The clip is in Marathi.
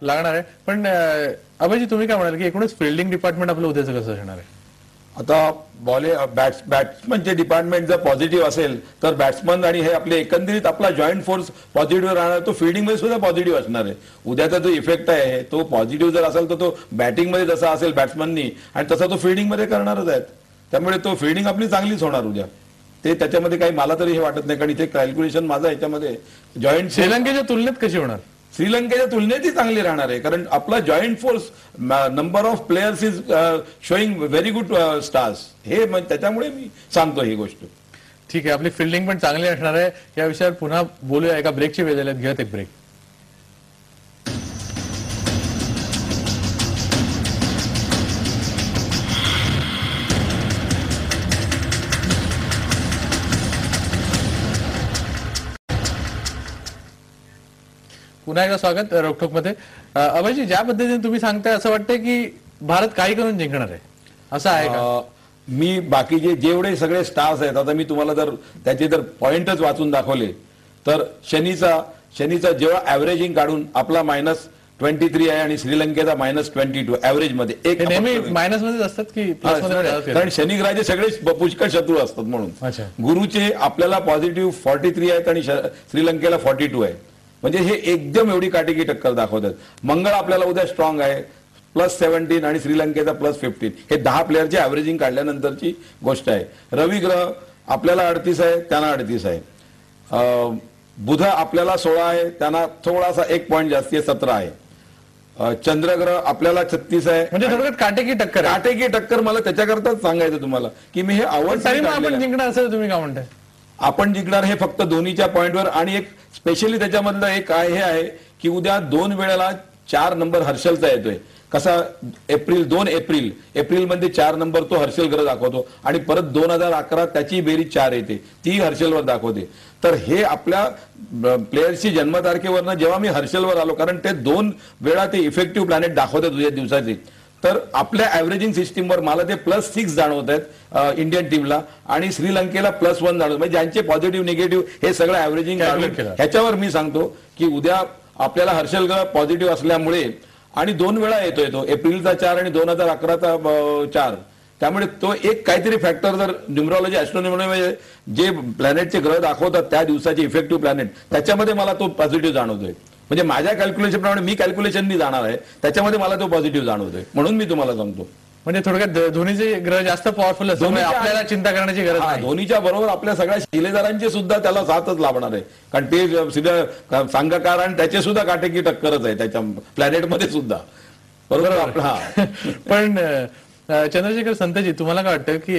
लागणार आहे. पण अभयजी तुम्ही काय म्हणाल की एकूणच फिल्डिंग डिपार्टमेंट आपलं उद्याचं कसं असणार आहे? आता बॅट्समनचे डिपार्टमेंट जर पॉझिटिव्ह असेल तर बॅट्समन आणि हे आपले एकंदरीत आपला जॉईंट फोर्स पॉझिटिव्ह राहणार. तो फिल्डिंगमध्ये सुद्धा पॉझिटिव्ह असणार आहे. उद्याचा जो इफेक्ट आहे तो पॉझिटिव्ह जर असेल तर तो बॅटिंगमध्ये जसा असेल बॅट्समननी आणि तसा तो फिल्डिंगमध्ये करणारच आहेत. त्यामुळे तो फिल्डिंग आपली चांगलीच होणार उद्या. ते त्याच्यामध्ये काही मला तरी हे वाटत नाही, कारण इथे कॅल्क्युलेशन माझं याच्यामध्ये जॉईंट. श्रीलंकेच्या तुलनेत कशी होणार? श्रीलंकेच्या तुलनेतही चांगली राहणार आहे, कारण आपला joint force number of players is showing very good stars. हे त्याच्यामुळे मी सांगतो ही गोष्ट. ठीक आहे, आपली फिल्डिंग पण चांगली असणार आहे. या विषयावर पुन्हा बोलूया. एका ब्रेकची वेळ झाली, घेऊयात एक ब्रेक. पुन्हा एकदा स्वागत रोकठोकमध्ये. अभयजी, ज्या पद्धतीने तुम्ही सांगताय असं वाटतंय की भारत काही करून जिंकणार आहे, असं आहे का? मी बाकीचे जेवढे सगळे स्टार्स आहेत, आता मी तुम्हाला जर त्याचे जर पॉइंटच वाचून दाखवले तर शनीचा जेव्हा ऍव्हरेजिंग काढून आपला -23 आहे आणि श्रीलंकेचा -22 ऍव्हरेज मध्ये. एक नेहमी मायनस मध्ये असतात की कारण शनी ग्रहाचे सगळे पुष्कळ शत्रू असतात म्हणून. गुरुचे आपल्याला पॉझिटिव्ह 43 आहेत आणि श्रीलंकेला 42 आहे. म्हणजे हे एकदम एवढी काटेकी टक्कर दाखवतात. मंगळ आपल्याला उद्या स्ट्रॉंग आहे +17 आणि श्रीलंकेचा +15. हे 10 प्लेयरचे ऍव्हरेजिंग काढल्यानंतरची गोष्ट आहे. रवी ग्रह आपल्याला 38 आहे, त्यांना 38 आहे. बुध आपल्याला 16 आहे, त्यांना थोडासा 1 पॉईंट जास्ती आहे, 17 आहे. चंद्रग्रह आपल्याला 36 आहे. म्हणजे थोडक्यात काटेकी टक्कर. काटेकी टक्कर मला त्याच्याकरताच सांगायचं तुम्हाला की मी हे आवडतं. आपण जिंकणार असेल तुम्ही काय म्हणताय? आपण जिंकणार हे फक्त धोनीच्या पॉइंटवर. आणि एक स्पेशली त्याच्यामधलं एक हे आहे की उद्या 2 वेळेला 4 नंबर हर्षलचा येतोय. कसा? 2 एप्रिल मध्ये 4 नंबर तो हर्षल ग्रह दाखवतो आणि परत 2011 त्याची बेरीज 4 येते, ती हर्षलवर दाखवते. तर हे आपल्या प्लेयर्सची जन्मतारखेवरनं जेव्हा मी हर्षलवर आलो, कारण ते 2 वेळा ते इफेक्टिव्ह प्लॅनेट दाखवतात उद्या दिवसाचे, तर आपल्या ऍव्हरेजिंग सिस्टीमवर मला ते +6 जाणवत आहेत इंडियन टीमला आणि श्रीलंकेला +1 जाणवत. म्हणजे ज्यांचे पॉझिटिव्ह निगेटिव्ह हे सगळं ऍव्हरेजिंग ह्याच्यावर मी सांगतो की उद्या आपल्याला हर्षल ग्रह पॉझिटिव्ह असल्यामुळे आणि 2 वेळा येतोय तो, एप्रिलचा 4 आणि 2011चा 4. त्यामुळे तो एक काहीतरी फॅक्टर जर न्यूमरॉलॉजी ऍस्ट्रोनॉमी जे प्लॅनेटचे ग्रह दाखवतात त्या दिवसाचे इफेक्टिव्ह प्लॅनेट, त्याच्यामध्ये मला तो पॉझिटिव्ह जाणवतोय. म्हणजे माझ्या कॅल्क्युलेशन प्रमाणे मी कॅल्क्युलेशननी जाणार आहे, त्याच्यामध्ये मला तो पॉझिटिव्ह जाणवतोय. म्हणून मी तुम्हाला सांगतो. म्हणजे थोडक्यात धोनीचे ग्रह जास्त पॉवरफुल असल्यामुळे आपल्याला चिंता करण्याची गरज नाही. धोनीच्या बरोबर आपल्या सगळ्या शिलेदारांचे सुद्धा त्याला साथच लाभणार आहे, कारण ते सिद्ध सांगकार आणि त्याचे सुद्धा काटेकी टक्करच आहे त्याच्या प्लॅनेटमध्ये सुद्धा. बरोबर. पण चंद्रशेखर संतजी, तुम्हाला काय वाटतं की